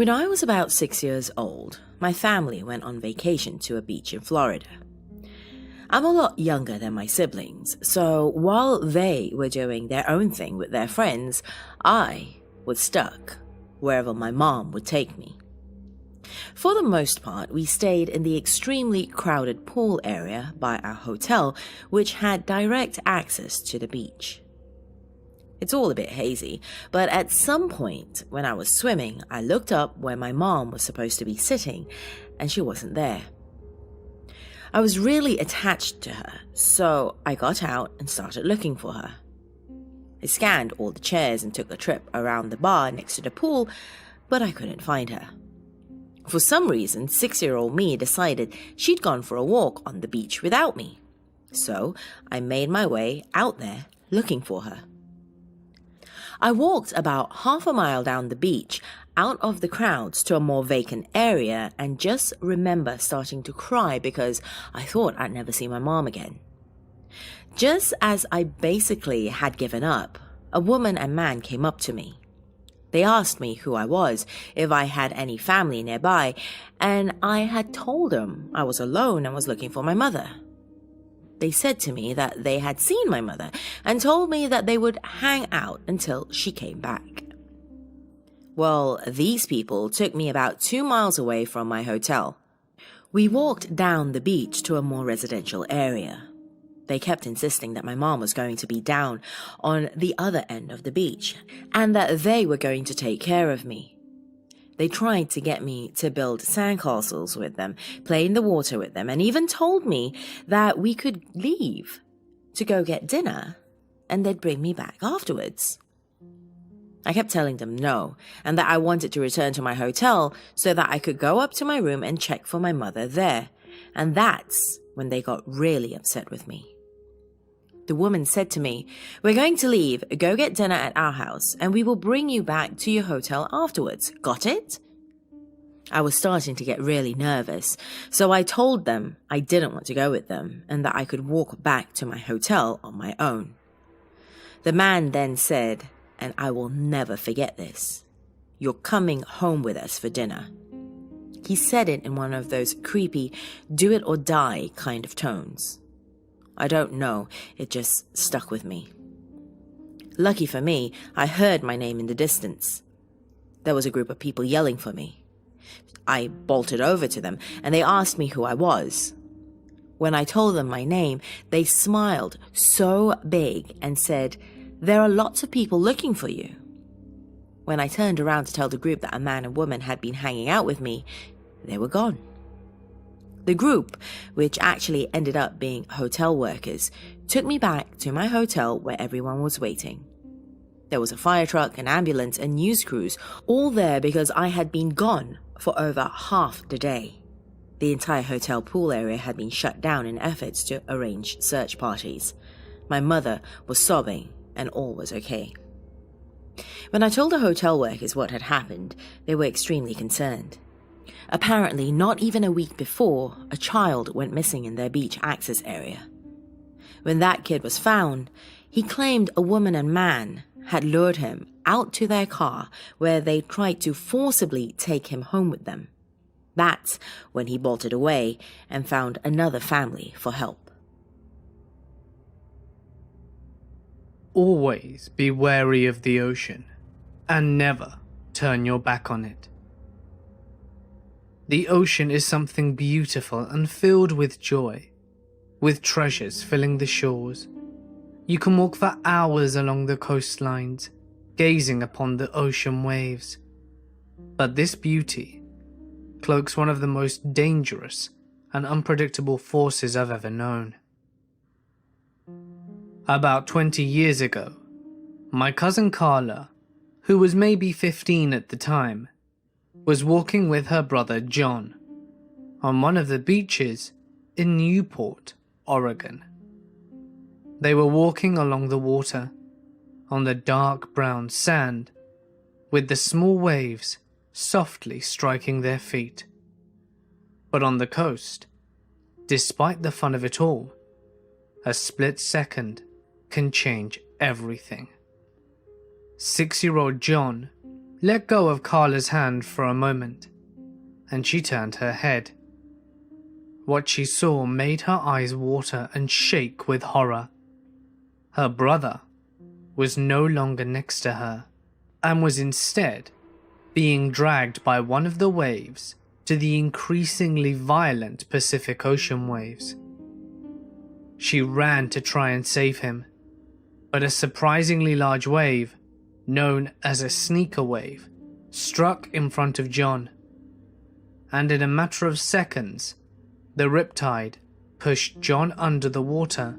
When I was about 6 years old, my family went on vacation to a beach in Florida. I'm a lot younger than my siblings, so while they were doing their own thing with their friends, I was stuck wherever my mom would take me. For the most part, we stayed in the extremely crowded pool area by our hotel, which had direct access to the beach. It's all a bit hazy, but at some point when I was swimming, I looked up where my mom was supposed to be sitting, and she wasn't there. I was really attached to her, so I got out and started looking for her. I scanned all the chairs and took a trip around the bar next to the pool, but I couldn't find her. For some reason, 6-year-old me decided she'd gone for a walk on the beach without me, so I made my way out there looking for her. I walked about half a mile down the beach, out of the crowds to a more vacant area, and just remember starting to cry because I thought I'd never see my mom again. Just as I basically had given up, a woman and man came up to me. They asked me who I was, if I had any family nearby, and I had told them I was alone and was looking for my mother. They said to me that they had seen my mother and told me that they would hang out until she came back. Well, these people took me about 2 miles away from my hotel. We walked down the beach to a more residential area. They kept insisting that my mom was going to be down on the other end of the beach and that they were going to take care of me. They tried to get me to build sandcastles with them, play in the water with them, and even told me that we could leave to go get dinner and they'd bring me back afterwards. I kept telling them no, and that I wanted to return to my hotel so that I could go up to my room and check for my mother there, and that's when they got really upset with me. The woman said to me, "We're going to leave, go get dinner at our house, and we will bring you back to your hotel afterwards. Got it?" I was starting to get really nervous, so I told them I didn't want to go with them and that I could walk back to my hotel on my own. The man then said, and I will never forget this, "You're coming home with us for dinner." He said it in one of those creepy, do it or die kind of tones. I don't know, it just stuck with me. Lucky for me, I heard my name in the distance. There was a group of people yelling for me. I bolted over to them, and they asked me who I was. When I told them my name, they smiled so big and said, "There are lots of people looking for you." When I turned around to tell the group that a man and woman had been hanging out with me, they were gone. The group, which actually ended up being hotel workers, took me back to my hotel where everyone was waiting. There was a fire truck, an ambulance, and news crews, all there because I had been gone for over half the day. The entire hotel pool area had been shut down in efforts to arrange search parties. My mother was sobbing, and all was okay. When I told the hotel workers what had happened, they were extremely concerned. Apparently, not even a week before, a child went missing in their beach access area. When that kid was found, he claimed a woman and man had lured him out to their car where they tried to forcibly take him home with them. That's when he bolted away and found another family for help. Always be wary of the ocean and never turn your back on it. The ocean is something beautiful and filled with joy, with treasures filling the shores. You can walk for hours along the coastlines, gazing upon the ocean waves. But this beauty cloaks one of the most dangerous and unpredictable forces I've ever known. About 20 years ago, my cousin Carla, who was maybe 15 at the time, was walking with her brother John on one of the beaches in Newport, Oregon. They were walking along the water, on the dark brown sand, with the small waves softly striking their feet. But on the coast, despite the fun of it all, a split second can change everything. 6-year-old John let go of Carla's hand for a moment, and she turned her head. What she saw made her eyes water and shake with horror. Her brother was no longer next to her, and was instead being dragged by one of the waves to the increasingly violent Pacific Ocean waves. She ran to try and save him, but a surprisingly large wave, known as a sneaker wave, struck in front of John, and in a matter of seconds, the riptide pushed John under the water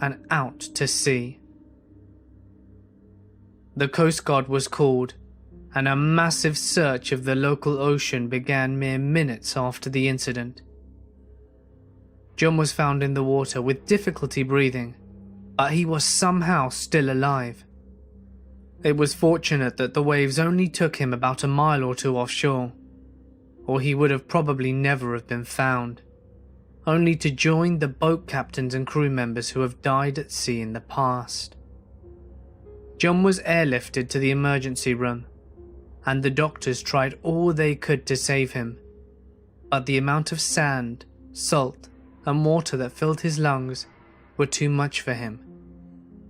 and out to sea. The Coast Guard was called, and a massive search of the local ocean began mere minutes after the incident. John was found in the water with difficulty breathing, but he was somehow still alive. It was fortunate that the waves only took him about a mile or two offshore, or he would have probably never have been found, only to join the boat captains and crew members who have died at sea in the past. John was airlifted to the emergency room, and the doctors tried all they could to save him, but the amount of sand, salt, and water that filled his lungs were too much for him,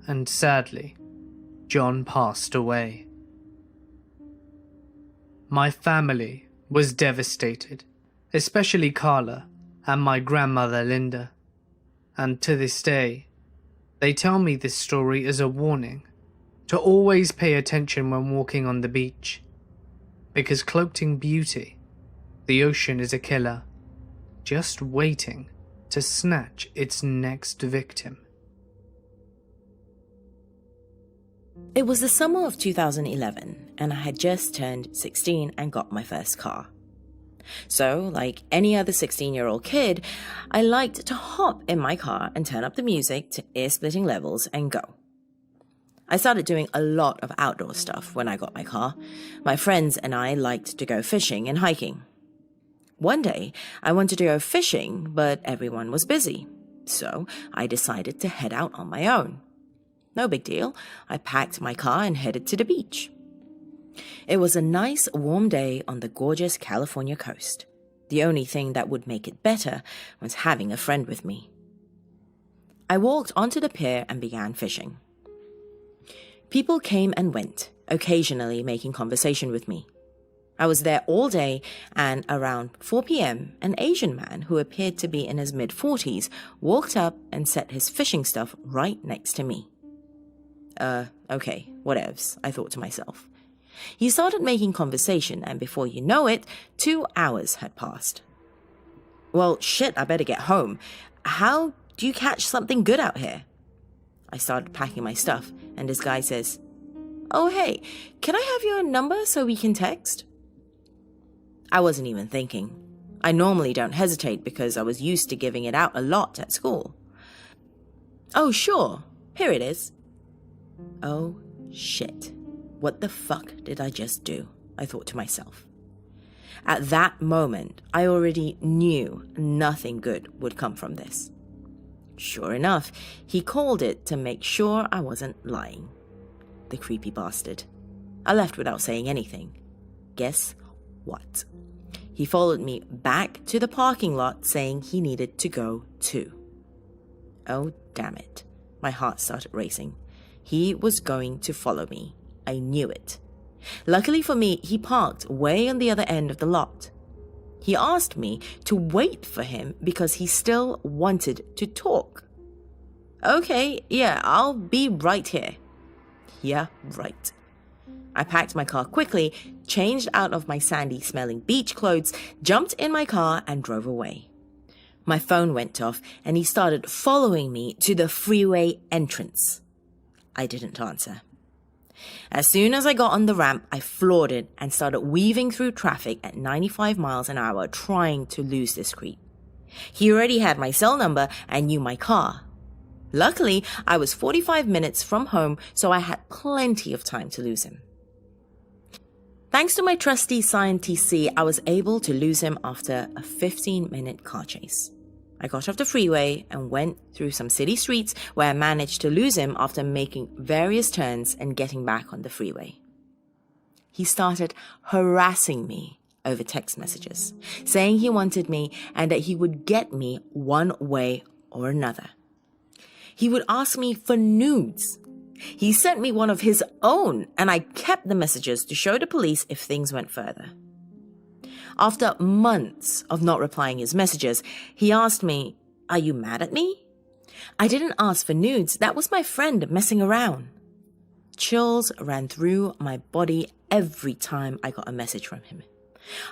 and sadly, John passed away. My family was devastated, especially Carla and my grandmother Linda, and to this day, they tell me this story as a warning to always pay attention when walking on the beach, because cloaked in beauty, the ocean is a killer, just waiting to snatch its next victim. It was the summer of 2011, and I had just turned 16 and got my first car. So, like any other 16-year-old kid, I liked to hop in my car and turn up the music to ear-splitting levels and go. I started doing a lot of outdoor stuff when I got my car. My friends and I liked to go fishing and hiking. One day, I wanted to go fishing, but everyone was busy, so I decided to head out on my own. No big deal. I packed my car and headed to the beach. It was a nice, warm day on the gorgeous California coast. The only thing that would make it better was having a friend with me. I walked onto the pier and began fishing. People came and went, occasionally making conversation with me. I was there all day, and around 4 p.m., an Asian man who appeared to be in his mid-40s walked up and set his fishing stuff right next to me. Okay, whatevs, I thought to myself. He started making conversation, and before you know it, 2 hours had passed. Well, shit, I better get home. How do you catch something good out here? I started packing my stuff, and this guy says, "Oh, hey, can I have your number so we can text?" I wasn't even thinking. I normally don't hesitate because I was used to giving it out a lot at school. "Oh, sure. Here it is." Oh, shit. What the fuck did I just do? I thought to myself. At that moment, I already knew nothing good would come from this. Sure enough, he called it to make sure I wasn't lying. The creepy bastard. I left without saying anything. Guess what? He followed me back to the parking lot saying he needed to go too. Oh, damn it. My heart started racing. He was going to follow me. I knew it. Luckily for me, he parked way on the other end of the lot. He asked me to wait for him because he still wanted to talk. Okay, yeah, I'll be right here. Yeah, right. I packed my car quickly, changed out of my sandy-smelling beach clothes, jumped in my car, and drove away. My phone went off, and he started following me to the freeway entrance. I didn't answer. As soon as I got on the ramp, I floored it and started weaving through traffic at 95 miles an hour trying to lose this creep. He already had my cell number and knew my car. Luckily, I was 45 minutes from home, so I had plenty of time to lose him. Thanks to my trusty Scion TC, I was able to lose him after a 15-minute car chase. I got off the freeway and went through some city streets where I managed to lose him after making various turns and getting back on the freeway. he started harassing me over text messages, saying he wanted me and that he would get me one way or another. He would ask me for nudes. He sent me one of his own, and I kept the messages to show the police if things went further. After months of not replying his messages, he asked me, "Are you mad at me?" I didn't ask for nudes. That was my friend messing around. Chills ran through my body every time I got a message from him.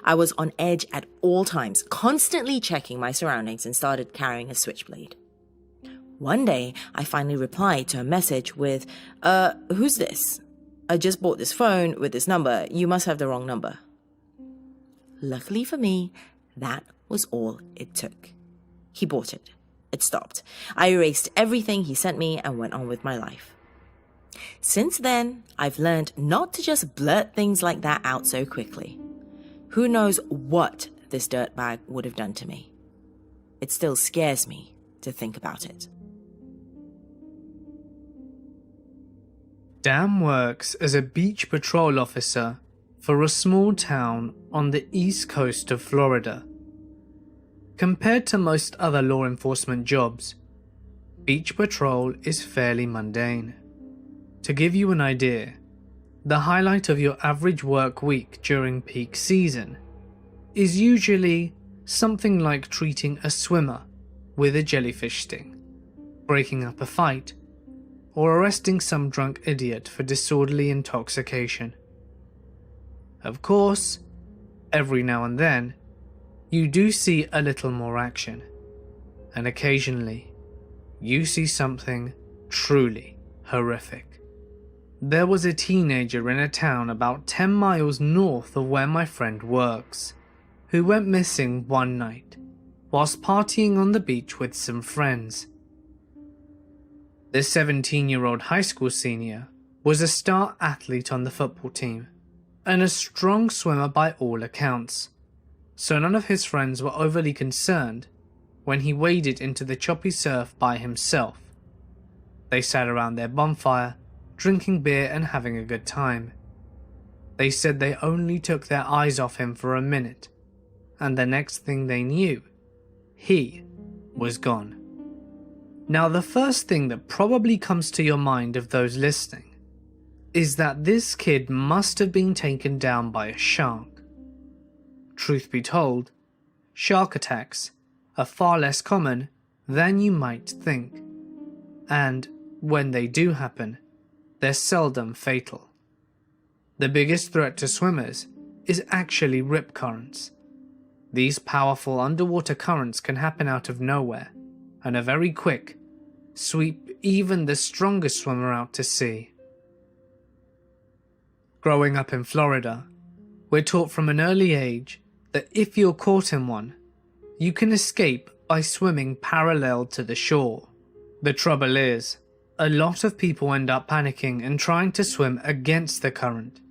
I was on edge at all times, constantly checking my surroundings, and started carrying a switchblade. One day, I finally replied to a message with, "Who's this? I just bought this phone with this number. You must have the wrong number." Luckily for me, that was all it took. He bought it. It stopped. I erased everything he sent me and went on with my life. Since then, I've learned not to just blurt things like that out so quickly. Who knows what this dirtbag would have done to me? It still scares me to think about it. Dan works as a beach patrol officer for a small town on the east coast of Florida. Compared to most other law enforcement jobs, beach patrol is fairly mundane. To give you an idea, the highlight of your average work week during peak season is usually something like treating a swimmer with a jellyfish sting, breaking up a fight, or arresting some drunk idiot for disorderly intoxication. Of course, every now and then, you do see a little more action, and occasionally, you see something truly horrific. There was a teenager in a town about 10 miles north of where my friend works, who went missing one night whilst partying on the beach with some friends. This 17-year-old high school senior was a star athlete on the football team and a strong swimmer by all accounts, so none of his friends were overly concerned when he waded into the choppy surf by himself. They sat around their bonfire, drinking beer and having a good time. They said they only took their eyes off him for a minute, and the next thing they knew, he was gone. Now, the first thing that probably comes to your mind of those listening is that this kid must have been taken down by a shark. Truth be told, shark attacks are far less common than you might think, and when they do happen, they're seldom fatal. The biggest threat to swimmers is actually rip currents. These powerful underwater currents can happen out of nowhere and are very quick, sweep even the strongest swimmer out to sea. Growing up in Florida, we're taught from an early age that if you're caught in one, you can escape by swimming parallel to the shore. The trouble is, a lot of people end up panicking and trying to swim against the current,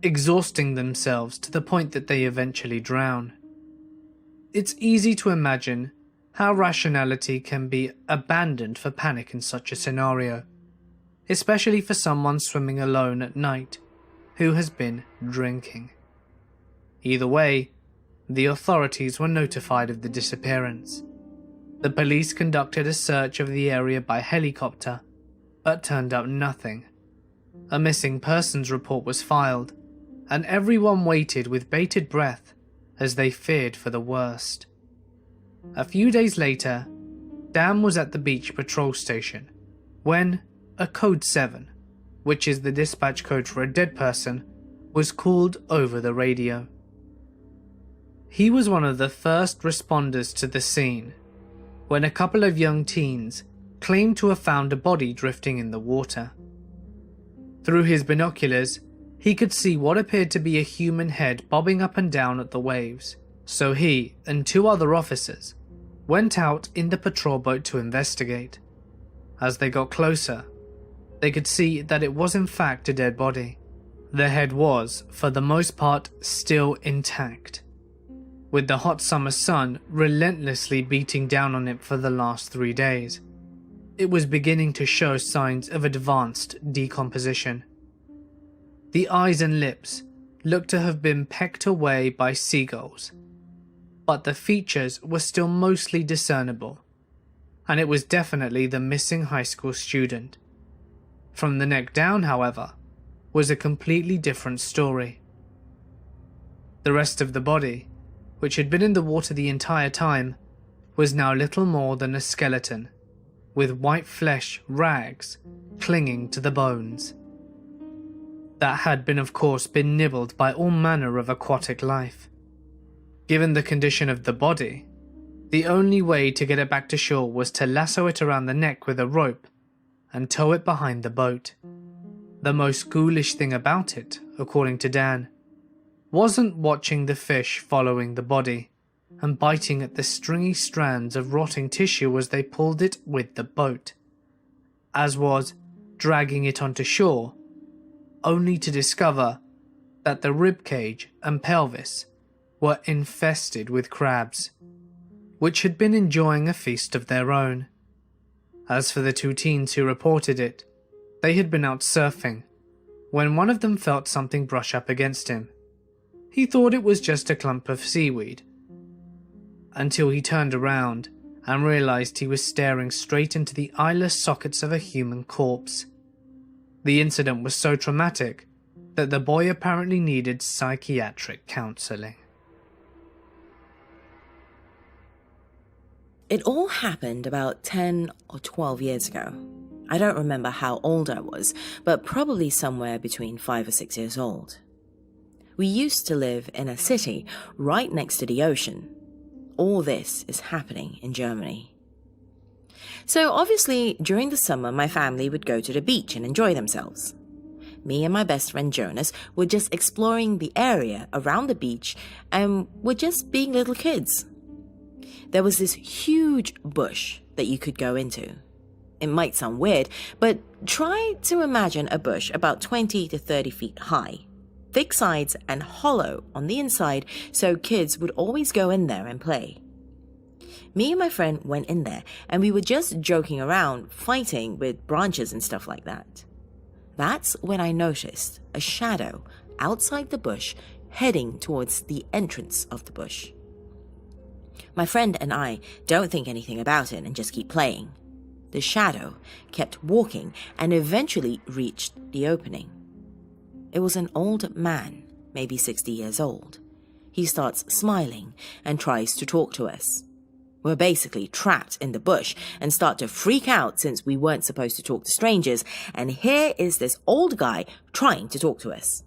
exhausting themselves to the point that they eventually drown. It's easy to imagine how rationality can be abandoned for panic in such a scenario, especially for someone swimming alone at night who has been drinking. Either way, the authorities were notified of the disappearance. The police conducted a search of the area by helicopter, but turned up nothing. A missing persons report was filed, and everyone waited with bated breath as they feared for the worst. A few days later, Dan was at the beach patrol station when a Code 7, which is the dispatch code for a dead person, was called over the radio. He was one of the first responders to the scene when a couple of young teens claimed to have found a body drifting in the water. Through his binoculars, he could see what appeared to be a human head bobbing up and down at the waves, so he and two other officers went out in the patrol boat to investigate. As they got closer, they could see that it was in fact a dead body. The head was, for the most part, still intact, with the hot summer sun relentlessly beating down on it for the last 3 days. It was beginning to show signs of advanced decomposition. The eyes and lips looked to have been pecked away by seagulls, but the features were still mostly discernible, and it was definitely the missing high school student. From the neck down, however, was a completely different story. The rest of the body, which had been in the water the entire time, was now little more than a skeleton, with white flesh rags clinging to the bones. That had been, of course, been nibbled by all manner of aquatic life. Given the condition of the body, the only way to get it back to shore was to lasso it around the neck with a rope and tow it behind the boat. The most ghoulish thing about it, according to Dan, wasn't watching the fish following the body and biting at the stringy strands of rotting tissue as they pulled it with the boat, as was dragging it onto shore, only to discover that the ribcage and pelvis were infested with crabs, which had been enjoying a feast of their own. As for the two teens who reported it, they had been out surfing when one of them felt something brush up against him. He thought it was just a clump of seaweed, until he turned around and realized he was staring straight into the eyeless sockets of a human corpse. The incident was so traumatic that the boy apparently needed psychiatric counseling. It all happened about 10 or 12 years ago. I don't remember how old I was, but probably somewhere between 5 or 6 years old. We used to live in a city right next to the ocean. All this is happening in Germany. So obviously, during the summer, my family would go to the beach and enjoy themselves. Me and my best friend Jonas were just exploring the area around the beach and were just being little kids. There was this huge bush that you could go into. It might sound weird, but try to imagine a bush about 20 to 30 feet high, thick sides and hollow on the inside, so kids would always go in there and play. Me and my friend went in there and we were just joking around, fighting with branches and stuff like that. That's when I noticed a shadow outside the bush heading towards the entrance of the bush. My friend and I don't think anything about it and just keep playing. The shadow kept walking and eventually reached the opening. It was an old man, maybe 60 years old. He starts smiling and tries to talk to us. We're basically trapped in the bush and start to freak out since we weren't supposed to talk to strangers, and here is this old guy trying to talk to us.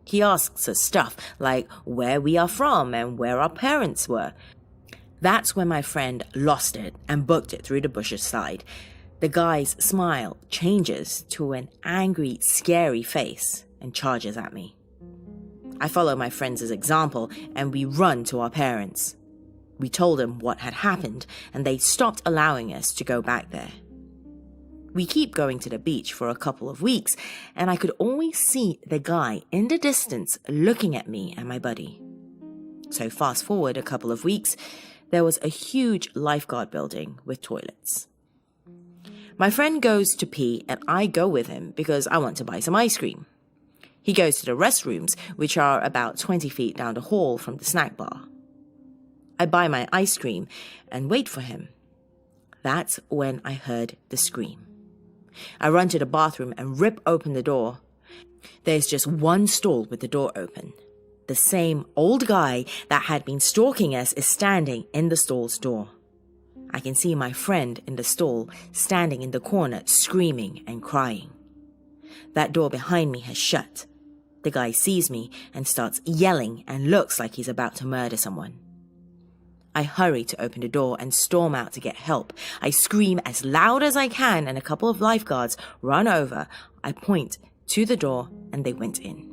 He asks us stuff like where we are from and where our parents were. That's when my friend lost it and booked it through the bush's side. The guy's smile changes to an angry, scary face and charges at me. I follow my friend's example and we run to our parents. We told them what had happened and they stopped allowing us to go back there. We keep going to the beach for a couple of weeks and I could always see the guy in the distance looking at me and my buddy. So fast forward a couple of weeks, there was a huge lifeguard building with toilets. My friend goes to pee and I go with him because I want to buy some ice cream. He goes to the restrooms, which are about 20 feet down the hall from the snack bar. I buy my ice cream and wait for him. That's when I heard the scream. I run to the bathroom and rip open the door. There's just one stall with the door open. The same old guy that had been stalking us is standing in the stall's door. I can see my friend in the stall standing in the corner screaming and crying. That door behind me has shut. The guy sees me and starts yelling and looks like he's about to murder someone. I hurry to open the door and storm out to get help. I scream as loud as I can and a couple of lifeguards run over. I point to the door and they went in.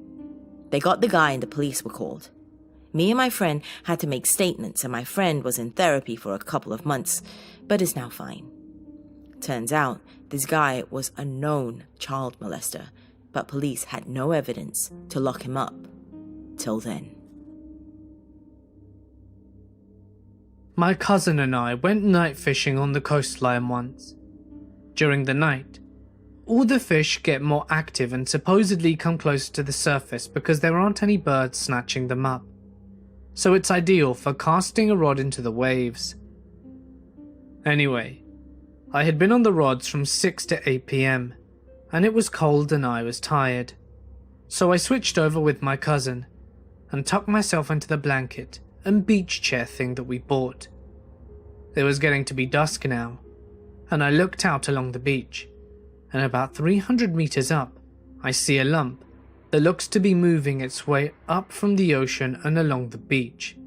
They got the guy and the police were called. Me and my friend had to make statements and my friend was in therapy for a couple of months, but is now fine. Turns out this guy was a known child molester, but police had no evidence to lock him up till then. My cousin and I went night fishing on the coastline once. During the night, all the fish get more active and supposedly come closer to the surface because there aren't any birds snatching them up. So it's ideal for casting a rod into the waves. Anyway, I had been on the rods from 6 to 8 p.m, and it was cold and I was tired. So I switched over with my cousin and tucked myself into the blanket and beach chair thing that we bought. It was getting to be dusk now, and I looked out along the beach, and about 300 meters up, I see a lump that looks to be moving its way up from the ocean and along the beach.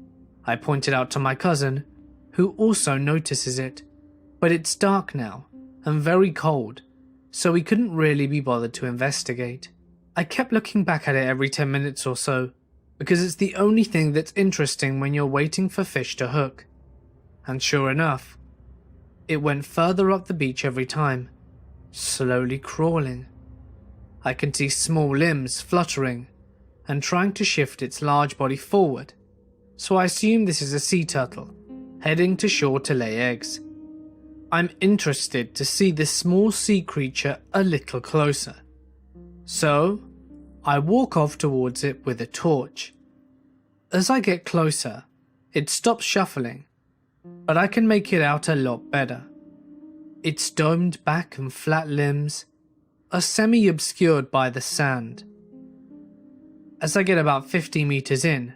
I pointed out to my cousin, who also notices it, but it's dark now and very cold, so we couldn't really be bothered to investigate. I kept looking back at it every 10 minutes or so, because it's the only thing that's interesting when you're waiting for fish to hook. And sure enough, it went further up the beach every time, slowly crawling. I can see small limbs fluttering and trying to shift its large body forward, so I assume this is a sea turtle heading to shore to lay eggs. I'm interested to see this small sea creature a little closer, so I walk off towards it with a torch. As I get closer, it stops shuffling, but I can make it out a lot better. Its domed back and flat limbs are semi-obscured by the sand. As I get about 50 meters in,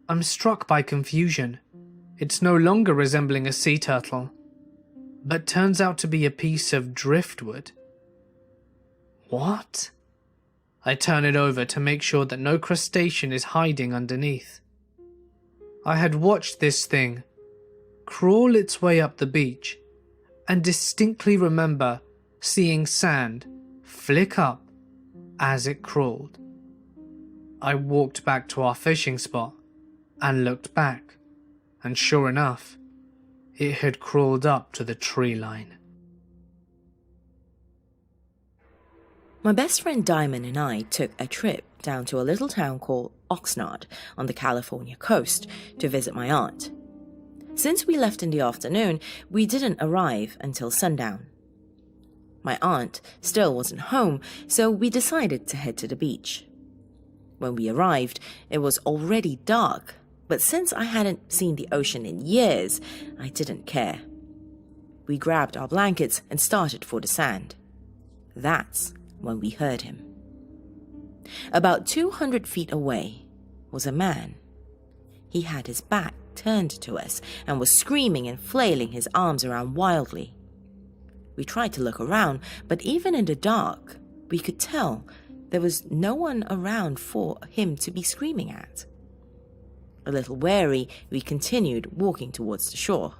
I'm struck by confusion. It's no longer resembling a sea turtle, but turns out to be a piece of driftwood. What? I turn it over to make sure that no crustacean is hiding underneath. I had watched this thing crawl its way up the beach and distinctly remember seeing sand flick up as it crawled. I walked back to our fishing spot and looked back, and sure enough, it had crawled up to the tree line. My best friend Diamond and I took a trip down to a little town called Oxnard on the California coast to visit my aunt. Since we left in the afternoon, we didn't arrive until sundown. My aunt still wasn't home, so we decided to head to the beach. When we arrived, it was already dark, but since I hadn't seen the ocean in years, I didn't care. We grabbed our blankets and started for the sand. That's when we heard him. About 200 feet away was a man. He had his back turned to us and was screaming and flailing his arms around wildly. We tried to look around, but even in the dark, we could tell there was no one around for him to be screaming at. A little wary, we continued walking towards the shore.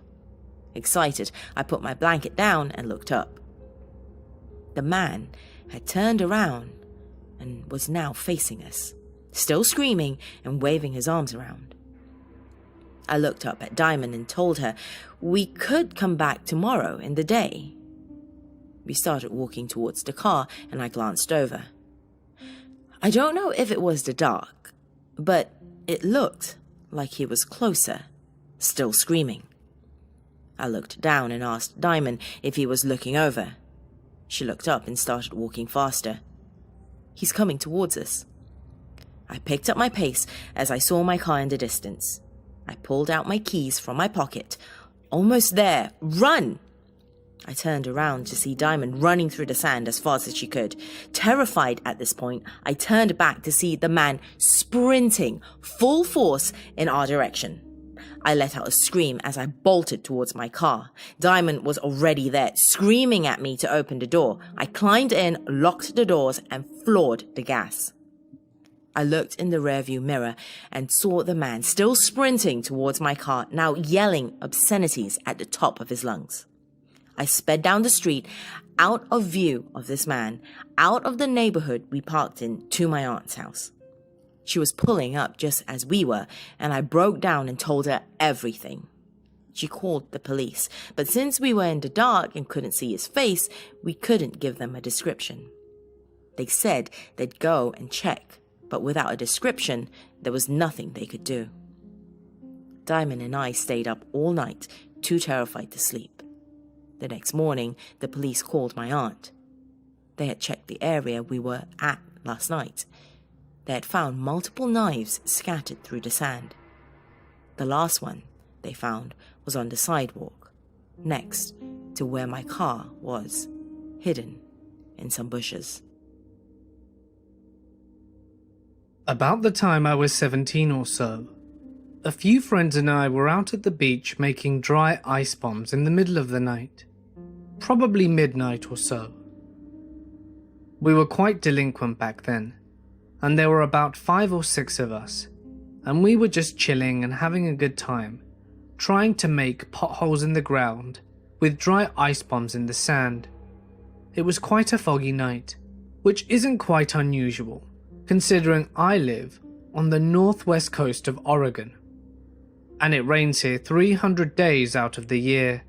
Excited, I put my blanket down and looked up. The man had turned around and was now facing us, still screaming and waving his arms around. I looked up at Diamond and told her we could come back tomorrow in the day. We started walking towards the car and I glanced over. I don't know if it was the dark, but it looked like he was closer, still screaming. I looked down and asked Diamond if he was looking over. She looked up and started walking faster. He's coming towards us. I picked up my pace as I saw my car in the distance. I pulled out my keys from my pocket. Almost there. Run! I turned around to see Diamond running through the sand as fast as she could. Terrified at this point, I turned back to see the man sprinting full force in our direction. I let out a scream as I bolted towards my car. Diamond was already there, screaming at me to open the door. I climbed in, locked the doors, and floored the gas. I looked in the rearview mirror and saw the man still sprinting towards my car, now yelling obscenities at the top of his lungs. I sped down the street, out of view of this man, out of the neighborhood we parked in, to my aunt's house. She was pulling up just as we were, and I broke down and told her everything. She called the police, but since we were in the dark and couldn't see his face, we couldn't give them a description. They said they'd go and check, but without a description, there was nothing they could do. Diamond and I stayed up all night, too terrified to sleep. The next morning, the police called my aunt. They had checked the area we were at last night. They had found multiple knives scattered through the sand. The last one they found was on the sidewalk, next to where my car was, hidden in some bushes. About the time I was 17 or so, a few friends and I were out at the beach making dry ice bombs in the middle of the night, probably midnight or so. We were quite delinquent back then, and there were about 5 or 6 of us, and we were just chilling and having a good time, trying to make potholes in the ground with dry ice bombs in the sand. It was quite a foggy night, which isn't quite unusual, considering I live on the northwest coast of Oregon, and it rains here 300 days out of the year.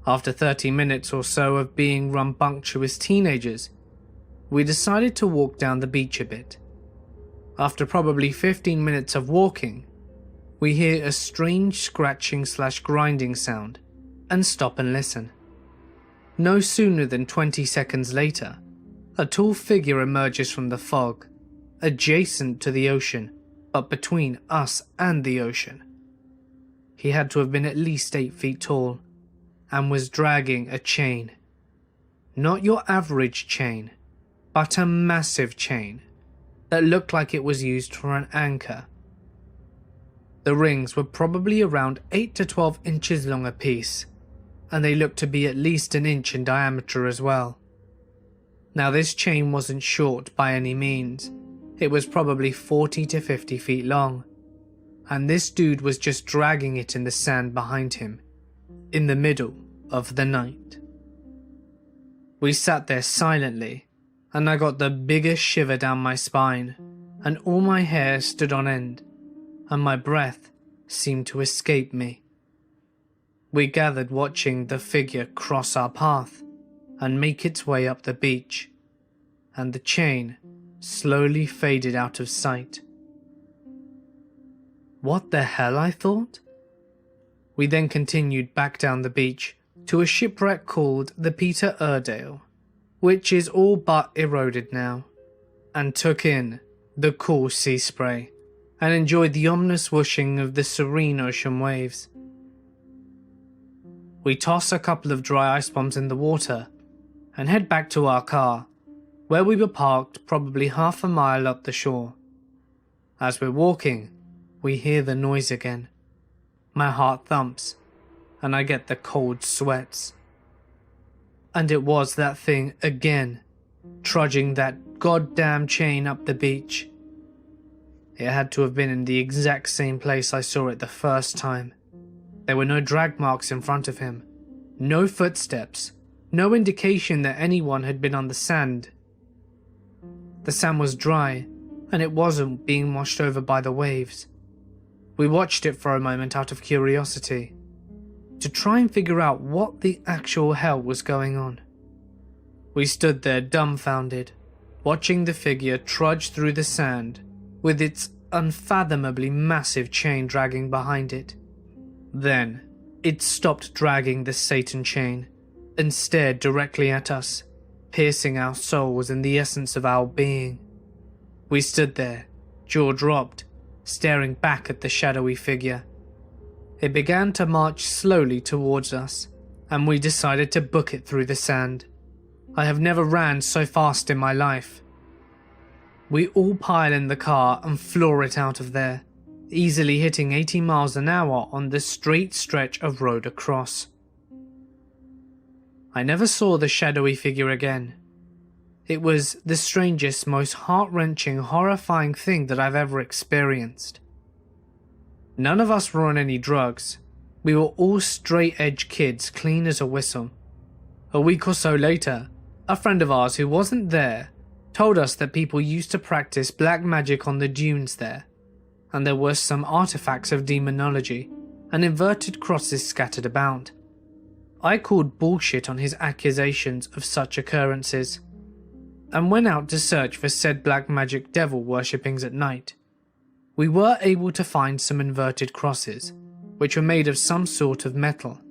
After 30 minutes or so of being rambunctious teenagers, we decided to walk down the beach a bit. After probably 15 minutes of walking, we hear a strange scratching/grinding sound and stop and listen. No sooner than 20 seconds later, a tall figure emerges from the fog, adjacent to the ocean, but between us and the ocean. He had to have been at least 8 feet tall, and was dragging a chain. Not your average chain, but a massive chain that looked like it was used for an anchor. The rings were probably around 8 to 12 inches long apiece, and they looked to be at least an inch in diameter as well. Now this chain wasn't short by any means, it was probably 40 to 50 feet long, and this dude was just dragging it in the sand behind him, in the middle of the night. We sat there silently, and I got the biggest shiver down my spine, and all my hair stood on end, and my breath seemed to escape me. We gathered watching the figure cross our path and make its way up the beach, and the chain slowly faded out of sight. What the hell, I thought? We then continued back down the beach to a shipwreck called the Peter Iredale, which is all but eroded now, and took in the cool sea spray and enjoyed the ominous whooshing of the serene ocean waves. We toss a couple of dry ice bombs in the water and head back to our car, where we were parked probably half a mile up the shore. As we're walking, we hear the noise again. My heart thumps, and I get the cold sweats. And it was that thing again, trudging that goddamn chain up the beach. It had to have been in the exact same place I saw it the first time. There were no drag marks in front of him, no footsteps, no indication that anyone had been on the sand. The sand was dry, and it wasn't being washed over by the waves. We watched it for a moment out of curiosity, to try and figure out what the actual hell was going on. We stood there dumbfounded, watching the figure trudge through the sand with its unfathomably massive chain dragging behind it. Then, it stopped dragging the Satan chain and stared directly at us, piercing our souls and the essence of our being. We stood there, jaw dropped, staring back at the shadowy figure. It began to march slowly towards us, and we decided to book it through the sand. I have never ran so fast in my life. We all pile in the car and floor it out of there, easily hitting 80 miles an hour on the straight stretch of road across. I never saw the shadowy figure again. It was the strangest, most heart-wrenching, horrifying thing that I've ever experienced. None of us were on any drugs. We were all straight-edge kids, clean as a whistle. A week or so later, a friend of ours who wasn't there told us that people used to practice black magic on the dunes there, and there were some artifacts of demonology and inverted crosses scattered about. I called bullshit on his accusations of such occurrences, and went out to search for said black magic devil worshippings at night. We were able to find some inverted crosses, which were made of some sort of metal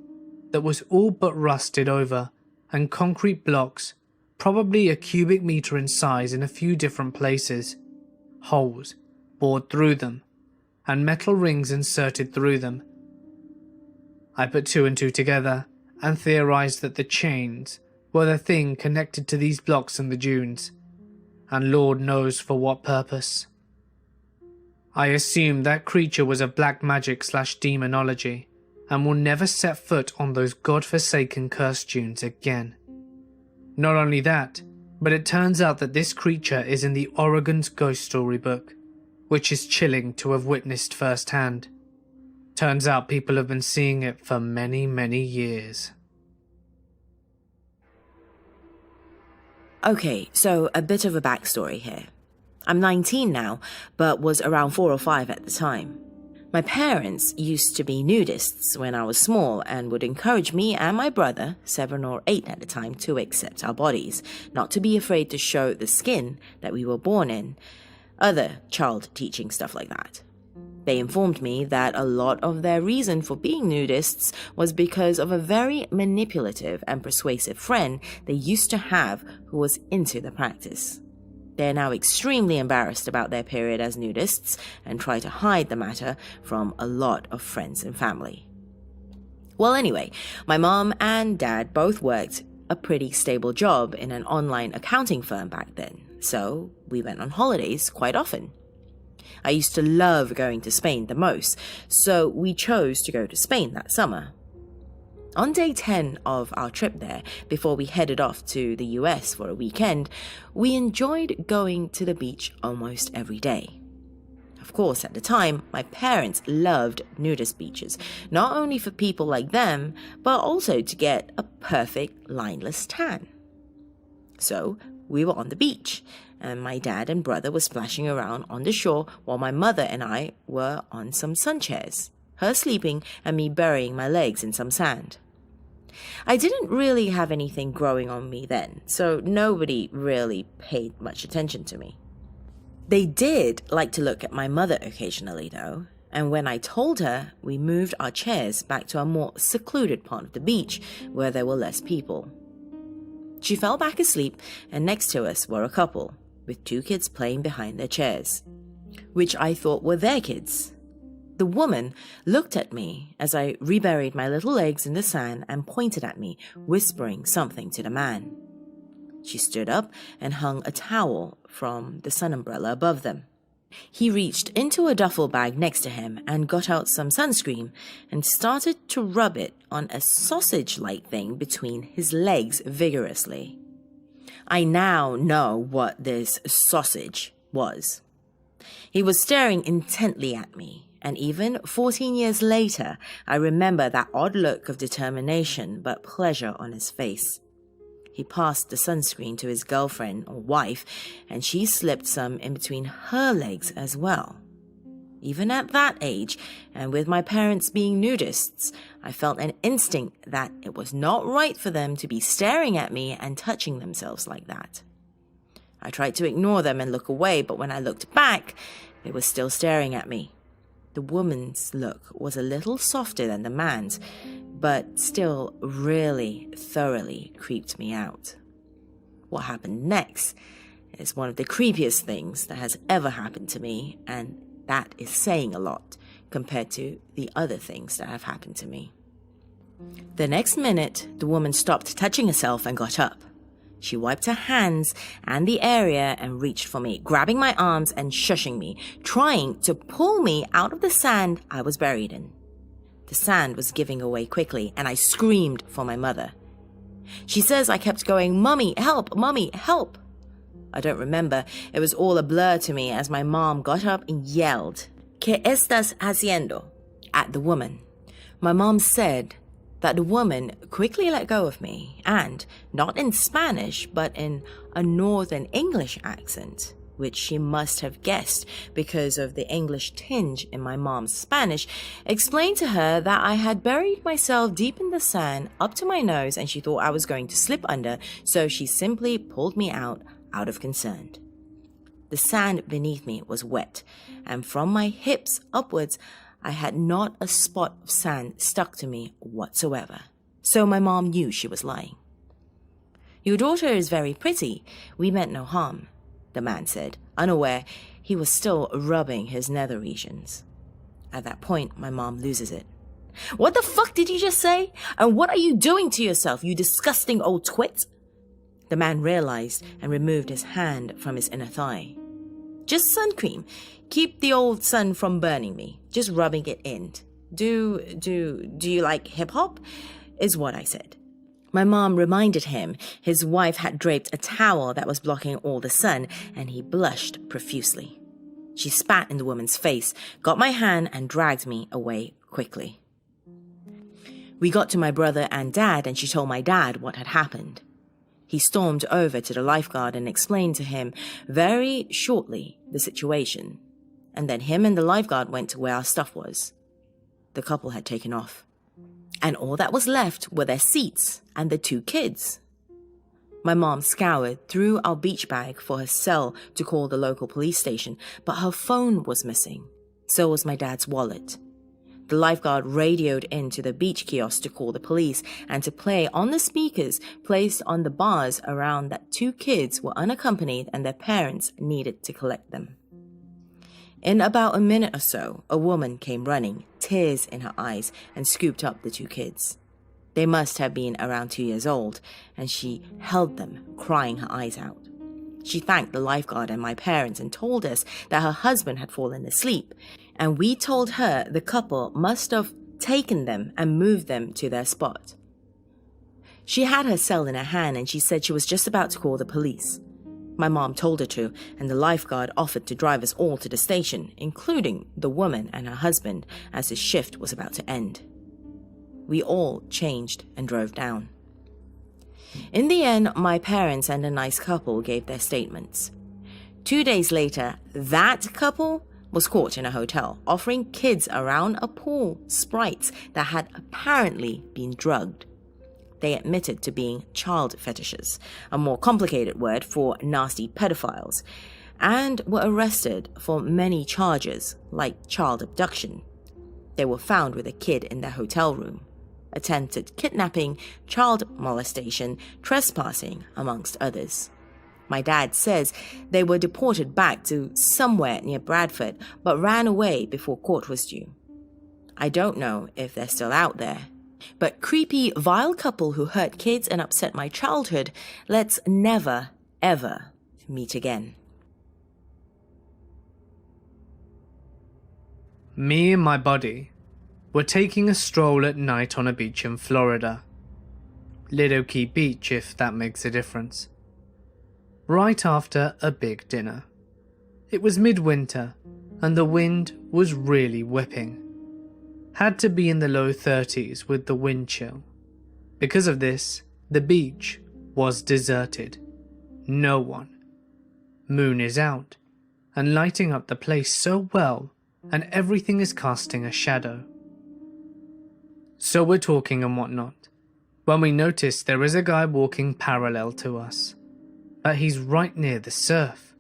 that was all but rusted over, and concrete blocks probably a cubic meter in size in a few different places, holes bored through them, and metal rings inserted through them. I put two and two together and theorized that the chains were the thing connected to these blocks in the dunes, and Lord knows for what purpose. I assumed that creature was of black magic / demonology, and will never set foot on those godforsaken cursed dunes again. Not only that, but it turns out that this creature is in the Oregon's Ghost Story book, which is chilling to have witnessed firsthand. Turns out people have been seeing it for many, many years. Okay, so a bit of a backstory here. I'm 19 now, but was around 4 or 5 at the time. My parents used to be nudists when I was small and would encourage me and my brother, 7 or 8 at the time, to accept our bodies, not to be afraid to show the skin that we were born in, other child teaching stuff like that. They informed me that a lot of their reason for being nudists was because of a very manipulative and persuasive friend they used to have who was into the practice. They are now extremely embarrassed about their period as nudists and try to hide the matter from a lot of friends and family. Well, anyway, my mom and dad both worked a pretty stable job in an online accounting firm back then, so we went on holidays quite often. I used to love going to Spain the most, so we chose to go to Spain that summer. On day 10 of our trip there, before we headed off to the US for a weekend, we enjoyed going to the beach almost every day. Of course, at the time, my parents loved nudist beaches, not only for people like them, but also to get a perfect lineless tan. So, we were on the beach, and my dad and brother were splashing around on the shore while my mother and I were on some sun chairs, her sleeping and me burying my legs in some sand. I didn't really have anything growing on me then, so nobody really paid much attention to me. They did like to look at my mother occasionally though, and when I told her, we moved our chairs back to a more secluded part of the beach where there were less people. She fell back asleep, and next to us were a couple, with 2 kids playing behind their chairs, which I thought were their kids. The woman looked at me as I reburied my little legs in the sand and pointed at me, whispering something to the man. She stood up and hung a towel from the sun umbrella above them. He reached into a duffel bag next to him and got out some sunscreen and started to rub it on a sausage-like thing between his legs vigorously. I now know what this sausage was. He was staring intently at me, and even 14 years later, I remember that odd look of determination but pleasure on his face. He passed the sunscreen to his girlfriend or wife, and she slipped some in between her legs as well. Even at that age, and with my parents being nudists, I felt an instinct that it was not right for them to be staring at me and touching themselves like that. I tried to ignore them and look away, but when I looked back, they were still staring at me. The woman's look was a little softer than the man's, but still really thoroughly creeped me out. What happened next is one of the creepiest things that has ever happened to me, and that is saying a lot compared to the other things that have happened to me. The next minute, the woman stopped touching herself and got up. She wiped her hands and the area and reached for me, grabbing my arms and shushing me, trying to pull me out of the sand I was buried in. The sand was giving away quickly, and I screamed for my mother. She says I kept going, "Mommy, help! Mommy, help!" I don't remember. It was all a blur to me as my mom got up and yelled, "¿Qué estás haciendo?" at the woman. My mom said that the woman quickly let go of me and, not in Spanish, but in a Northern English accent, which she must have guessed because of the English tinge in my mom's Spanish, explained to her that I had buried myself deep in the sand up to my nose and she thought I was going to slip under, so she simply pulled me out of concern. The sand beneath me was wet, and from my hips upwards, I had not a spot of sand stuck to me whatsoever, so my mom knew she was lying. "Your daughter is very pretty. We meant no harm," the man said, unaware he was still rubbing his nether regions. At that point, my mom loses it. "What the fuck did you just say? And what are you doing to yourself, you disgusting old twit?" The man realized and removed his hand from his inner thigh. "Just sun cream. Keep the old sun from burning me. Just rubbing it in. Do you like hip-hop?" is what I said. My mom reminded him his wife had draped a towel that was blocking all the sun, and he blushed profusely. She spat in the woman's face, got my hand, and dragged me away quickly. We got to my brother and dad, and she told my dad what had happened. He stormed over to the lifeguard and explained to him very shortly the situation, and then him and the lifeguard went to where our stuff was. The couple had taken off, and all that was left were their seats and the 2 kids. My mom scoured through our beach bag for her cell to call the local police station, but her phone was missing. So was my dad's wallet. The lifeguard radioed into the beach kiosk to call the police and to play on the speakers placed on the bars around that 2 kids were unaccompanied and their parents needed to collect them. In about a minute or so, a woman came running, tears in her eyes, and scooped up the 2 kids. They must have been around 2 years old, and she held them, crying her eyes out. She thanked the lifeguard and my parents and told us that her husband had fallen asleep, and we told her the couple must have taken them and moved them to their spot. She had her cell in her hand, and she said she was just about to call the police. My mom told her to, and the lifeguard offered to drive us all to the station, including the woman and her husband, as his shift was about to end. We all changed and drove down. In the end, my parents and a nice couple gave their statements. 2 days later, that couple was caught in a hotel offering kids around a pool sprites that had apparently been drugged. They admitted to being child fetishes, a more complicated word for nasty pedophiles, and were arrested for many charges like child abduction. They were found with a kid in their hotel room, attempted kidnapping, child molestation, trespassing, amongst others. My dad says they were deported back to somewhere near Bradford, but ran away before court was due. I don't know if they're still out there. But creepy, vile couple who hurt kids and upset my childhood, let's never, ever meet again. Me and my buddy were taking a stroll at night on a beach in Florida. Lido Key Beach, if that makes a difference. Right after a big dinner. It was midwinter, and the wind was really whipping. Had to be in the low 30s with the wind chill. Because of this, the beach was deserted. No one. Moon is out, and lighting up the place so well, and everything is casting a shadow. So we're talking and whatnot, when we notice there is a guy walking parallel to us, but he's right near the surf.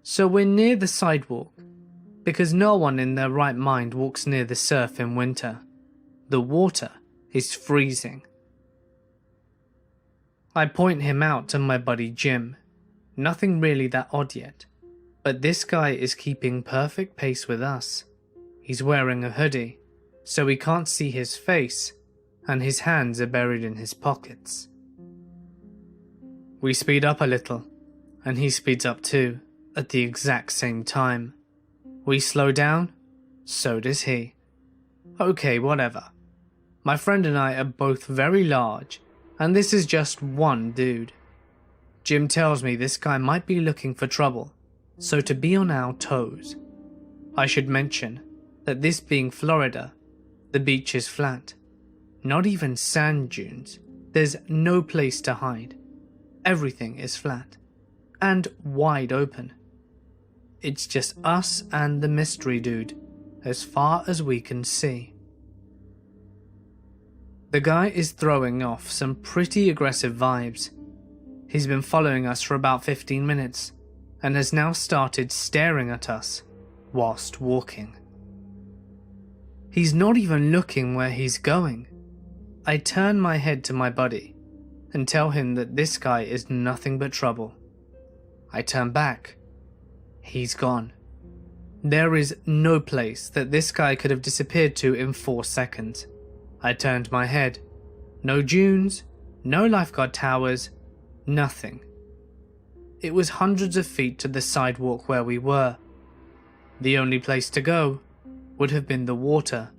So we're near the sidewalk, because no one in their right mind walks near the surf in winter. The water is freezing. I point him out to my buddy Jim. Nothing really that odd yet, but this guy is keeping perfect pace with us. He's wearing a hoodie, so we can't see his face, and his hands are buried in his pockets. We speed up a little, and he speeds up too, at the exact same time. We slow down, so does he. Okay, whatever. My friend and I are both very large, and this is just one dude. Jim tells me this guy might be looking for trouble, so to be on our toes. I should mention that this being Florida, the beach is flat. Not even sand dunes. There's no place to hide. Everything is flat and wide open. It's just us and the mystery dude, as far as we can see. The guy is throwing off some pretty aggressive vibes. He's been following us for about 15 minutes, and has now started staring at us whilst walking. He's not even looking where he's going. I turn my head to my buddy, and tell him that this guy is nothing but trouble. I turn back. He's gone. There is no place that this guy could have disappeared to in 4 seconds. I turned my head. No dunes, no lifeguard towers, nothing. It was hundreds of feet to the sidewalk where we were. The only place to go would have been the water,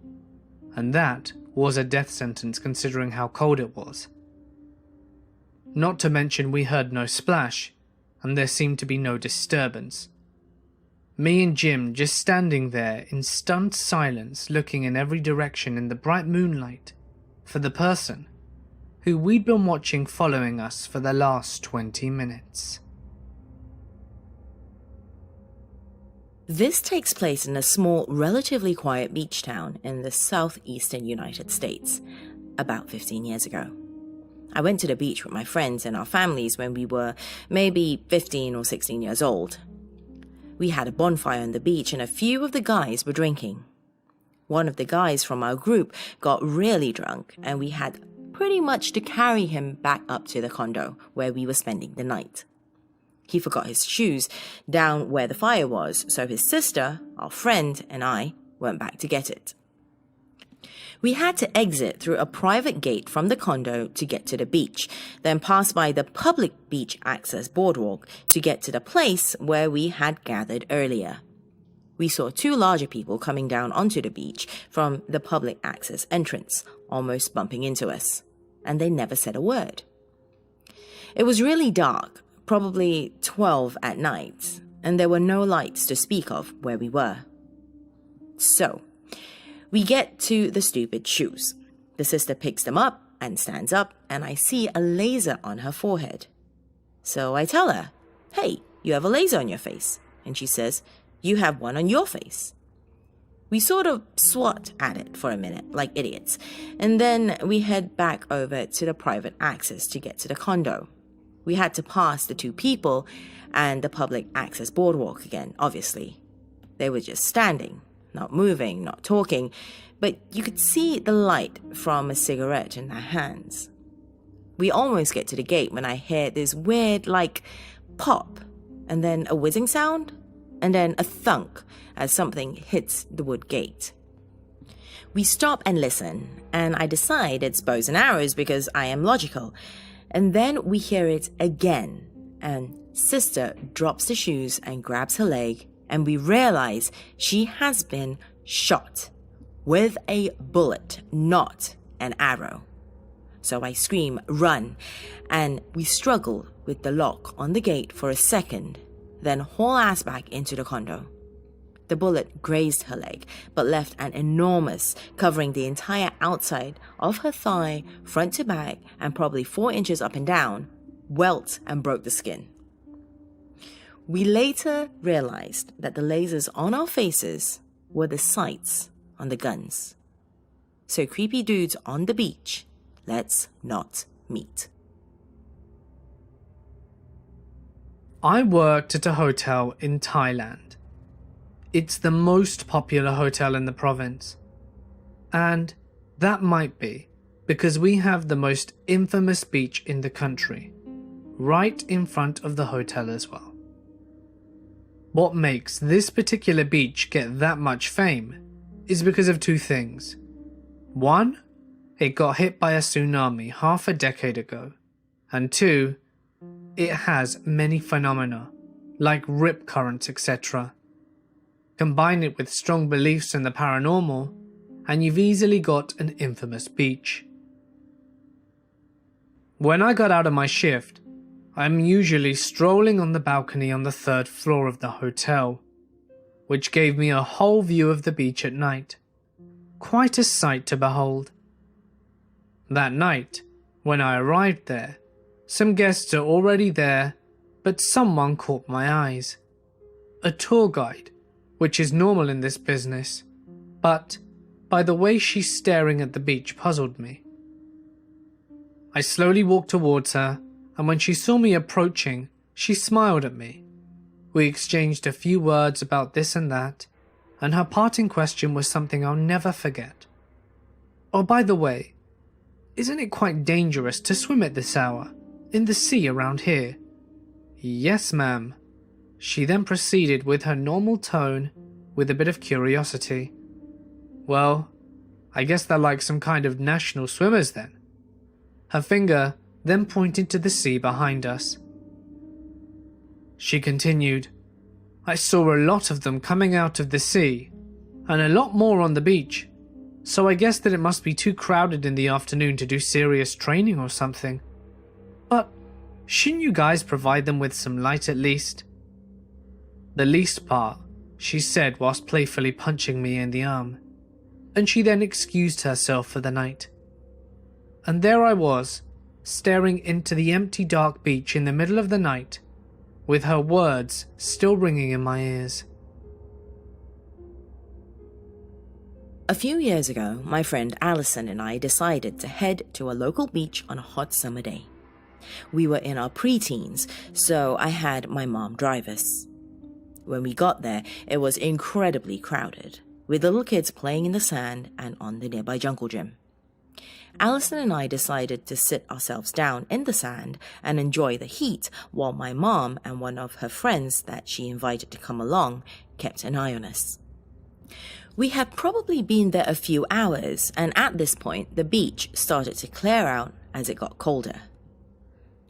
and that was a death sentence considering how cold it was. Not to mention we heard no splash, and there seemed to be no disturbance. Me and Jim just standing there in stunned silence, looking in every direction in the bright moonlight for the person who we'd been watching following us for the last 20 minutes. This takes place in a small, relatively quiet beach town in the southeastern United States, about 15 years ago. I went to the beach with my friends and our families when we were maybe 15 or 16 years old. We had a bonfire on the beach and a few of the guys were drinking. One of the guys from our group got really drunk and we had pretty much to carry him back up to the condo where we were spending the night. He forgot his shoes down where the fire was, so his sister, our friend, and I went back to get it. We had to exit through a private gate from the condo to get to the beach, then pass by the public beach access boardwalk to get to the place where we had gathered earlier. We saw 2 larger people coming down onto the beach from the public access entrance, almost bumping into us, and they never said a word. It was really dark, probably 12 at night, and there were no lights to speak of where we were. So, we get to the stupid shoes. The sister picks them up and stands up, and I see a laser on her forehead. So I tell her, "Hey, you have a laser on your face." And she says, "You have one on your face." We sort of swat at it for a minute, like idiots, and then we head back over to the private access to get to the condo. We had to pass the 2 people and the public access boardwalk again, obviously. They were just standing, not moving, not talking, but you could see the light from a cigarette in their hands. We almost get to the gate when I hear this weird, pop, and then a whizzing sound, and then a thunk as something hits the wood gate. We stop and listen, and I decide it's bows and arrows because I am logical. And then we hear it again, and sister drops the shoes and grabs her leg, and we realize she has been shot with a bullet, not an arrow. So I scream, "Run!" and we struggle with the lock on the gate for a second, then haul ass back into the condo. The bullet grazed her leg, but left an enormous, covering the entire outside of her thigh, front to back, and probably 4 inches up and down, welt and broke the skin. We later realized that the lasers on our faces were the sights on the guns. So creepy dudes on the beach, let's not meet. I worked at a hotel in Thailand. It's the most popular hotel in the province. And that might be because we have the most infamous beach in the country, right in front of the hotel as well. What makes this particular beach get that much fame is because of 2 things. 1, it got hit by a tsunami half a decade ago. And 2, it has many phenomena, like rip currents, etc. Combine it with strong beliefs in the paranormal, and you've easily got an infamous beach. When I got out of my shift, I'm usually strolling on the balcony on the 3rd floor of the hotel, which gave me a whole view of the beach at night. Quite a sight to behold. That night, when I arrived there, some guests are already there, but someone caught my eyes. A tour guide, which is normal in this business, but by the way she's staring at the beach puzzled me. I slowly walked towards her, and when she saw me approaching, she smiled at me. We exchanged a few words about this and that, and her parting question was something I'll never forget. Oh, by the way, isn't it quite dangerous to swim at this hour, in the sea around here?" "Yes, ma'am." She then proceeded with her normal tone, with a bit of curiosity. "Well, I guess they're like some kind of national swimmers then." Her finger then pointed to the sea behind us. She continued, "I saw a lot of them coming out of the sea, and a lot more on the beach, so I guess that it must be too crowded in the afternoon to do serious training or something. But shouldn't you guys provide them with some light at least?" "The least part," she said whilst playfully punching me in the arm, and she then excused herself for the night. And there I was, staring into the empty dark beach in the middle of the night, with her words still ringing in my ears. A few years ago, my friend Alison and I decided to head to a local beach on a hot summer day. We were in our preteens, so I had my mom drive us. When we got there, it was incredibly crowded, with little kids playing in the sand and on the nearby jungle gym. Alison and I decided to sit ourselves down in the sand and enjoy the heat while my mom and one of her friends that she invited to come along kept an eye on us. We had probably been there a few hours, and at this point the beach started to clear out as it got colder.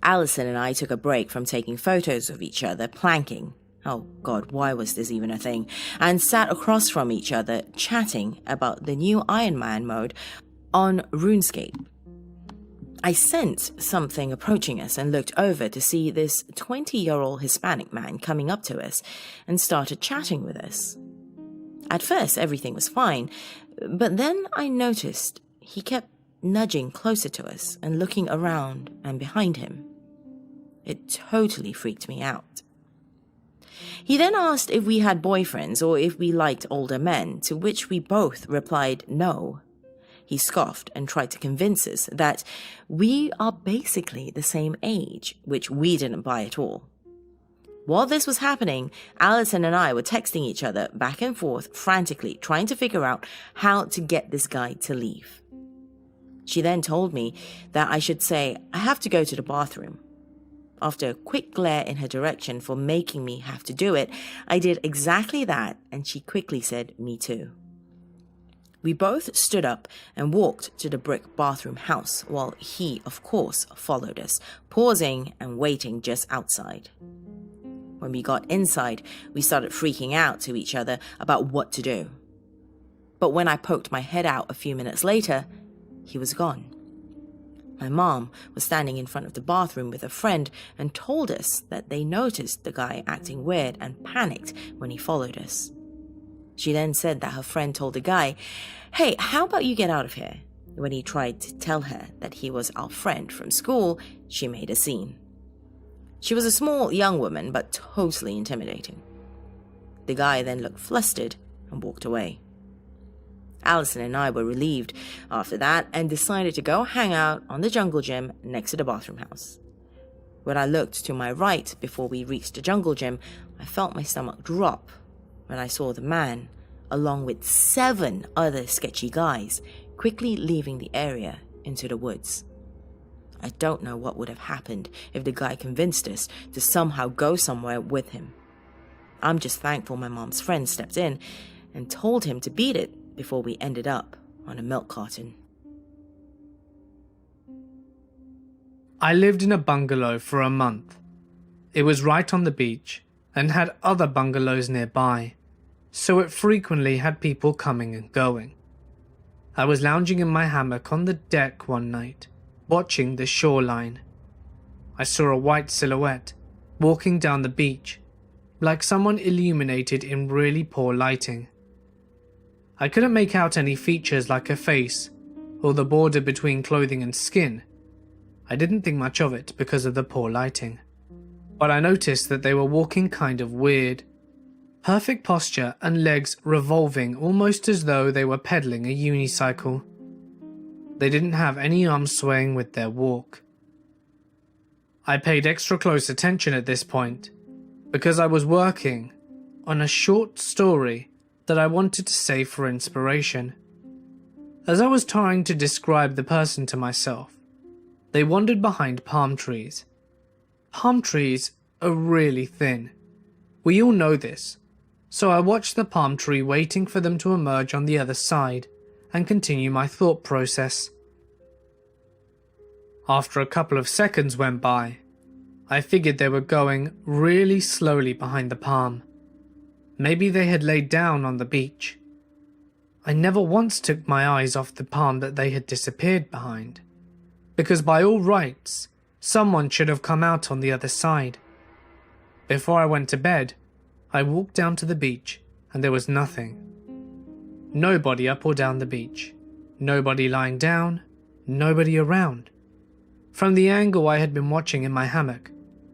Alison and I took a break from taking photos of each other planking. Oh God, why was this even a thing? And sat across from each other chatting about the new Iron Man mode on RuneScape. I sensed something approaching us and looked over to see this 20-year-old Hispanic man coming up to us and started chatting with us. At first, everything was fine, but then I noticed he kept nudging closer to us and looking around and behind him. It totally freaked me out. He then asked if we had boyfriends or if we liked older men, to which we both replied no. He scoffed and tried to convince us that we are basically the same age, which we didn't buy at all. While this was happening, Alison and I were texting each other back and forth frantically, trying to figure out how to get this guy to leave. She then told me that I should say, "I have to go to the bathroom." After a quick glare in her direction for making me have to do it, I did exactly that, and she quickly said, "Me too." We both stood up and walked to the brick bathroom house, while he, of course, followed us, pausing and waiting just outside. When we got inside, we started freaking out to each other about what to do. But when I poked my head out a few minutes later, he was gone. My mom was standing in front of the bathroom with a friend and told us that they noticed the guy acting weird and panicked when he followed us. She then said that her friend told the guy, "Hey, how about you get out of here?" When he tried to tell her that he was our friend from school, she made a scene. She was a small young woman, but totally intimidating. The guy then looked flustered and walked away. Alison and I were relieved after that and decided to go hang out on the jungle gym next to the bathroom house. When I looked to my right before we reached the jungle gym, I felt my stomach drop when I saw the man, along with 7 other sketchy guys, quickly leaving the area into the woods. I don't know what would have happened if the guy convinced us to somehow go somewhere with him. I'm just thankful my mom's friend stepped in and told him to beat it before we ended up on a milk carton. I lived in a bungalow for a month. It was right on the beach and had other bungalows nearby, so it frequently had people coming and going. I was lounging in my hammock on the deck one night, watching the shoreline. I saw a white silhouette walking down the beach, like someone illuminated in really poor lighting. I couldn't make out any features like a face or the border between clothing and skin. I didn't think much of it because of the poor lighting, but I noticed that they were walking kind of weird. Perfect posture and legs revolving almost as though they were pedaling a unicycle. They didn't have any arms swaying with their walk. I paid extra close attention at this point because I was working on a short story that I wanted to save for inspiration. As I was trying to describe the person to myself, they wandered behind palm trees. Palm trees are really thin. We all know this, so I watched the palm tree waiting for them to emerge on the other side and continue my thought process. After a couple of seconds went by, I figured they were going really slowly behind the palm. Maybe they had laid down on the beach. I never once took my eyes off the palm that they had disappeared behind, because by all rights, someone should have come out on the other side. Before I went to bed, I walked down to the beach and there was nothing. Nobody up or down the beach. Nobody lying down. Nobody around. From the angle I had been watching in my hammock,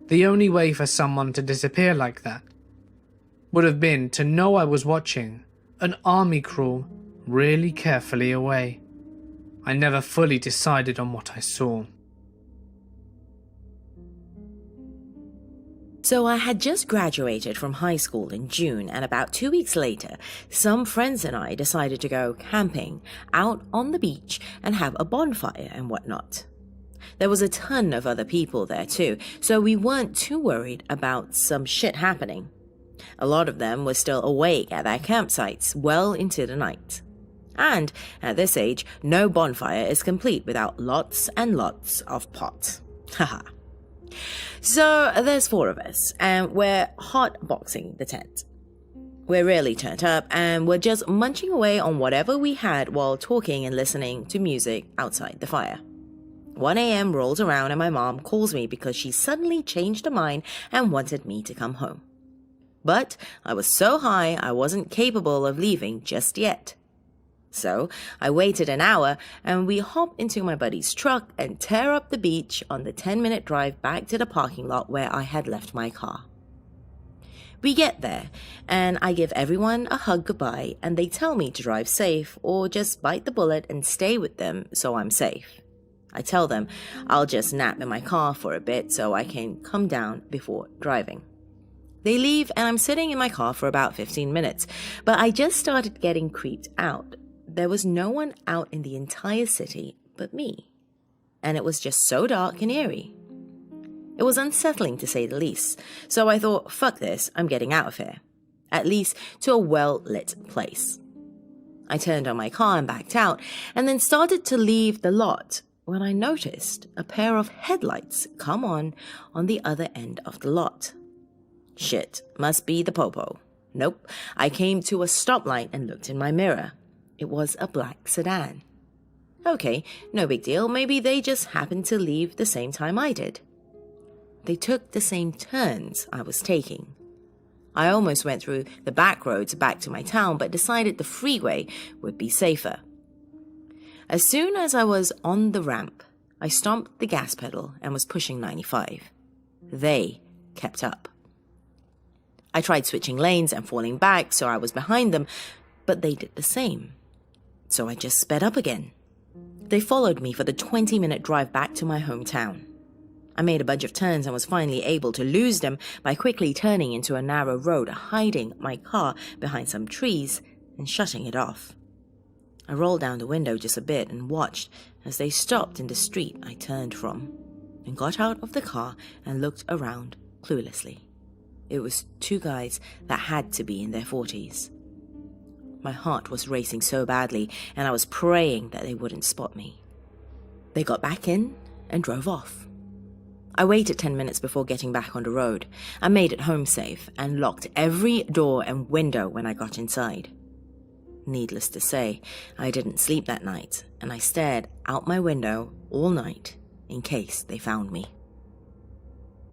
the only way for someone to disappear like that would have been to know I was watching an army crawl really carefully away. I never fully decided on what I saw. So I had just graduated from high school in June, and about 2 weeks later, some friends and I decided to go camping out on the beach and have a bonfire and whatnot. There was a ton of other people there too, so we weren't too worried about some shit happening. A lot of them were still awake at their campsites well into the night. And at this age, no bonfire is complete without lots and lots of pot. Haha. So there's 4 of us, and we're hotboxing the tent. We're really turned up, and we're just munching away on whatever we had while talking and listening to music outside the fire. 1 a.m. rolls around and my mom calls me because she suddenly changed her mind and wanted me to come home. But I was so high I wasn't capable of leaving just yet. So I waited an hour and we hop into my buddy's truck and tear up the beach on the 10-minute drive back to the parking lot where I had left my car. We get there and I give everyone a hug goodbye and they tell me to drive safe or just bite the bullet and stay with them so I'm safe. I tell them I'll just nap in my car for a bit so I can come down before driving. They leave and I'm sitting in my car for about 15 minutes, but I just started getting creeped out. There was no one out in the entire city but me, and it was just so dark and eerie. It was unsettling to say the least, so I thought, fuck this, I'm getting out of here, at least to a well-lit place. I turned on my car and backed out, and then started to leave the lot when I noticed a pair of headlights come on the other end of the lot. Shit, must be the popo. Nope, I came to a stoplight and looked in my mirror. It was a black sedan. Okay, no big deal, maybe they just happened to leave the same time I did. They took the same turns I was taking. I almost went through the back roads back to my town, but decided the freeway would be safer. As soon as I was on the ramp, I stomped the gas pedal and was pushing 95. They kept up. I tried switching lanes and falling back so I was behind them, but they did the same. So I just sped up again. They followed me for the 20-minute drive back to my hometown. I made a bunch of turns and was finally able to lose them by quickly turning into a narrow road, hiding my car behind some trees and shutting it off. I rolled down the window just a bit and watched as they stopped in the street I turned from, and got out of the car and looked around cluelessly. It was 2 guys that had to be in their 40s. My heart was racing so badly, and I was praying that they wouldn't spot me. They got back in and drove off. I waited 10 minutes before getting back on the road. I made it home safe and locked every door and window when I got inside. Needless to say, I didn't sleep that night, and I stared out my window all night in case they found me.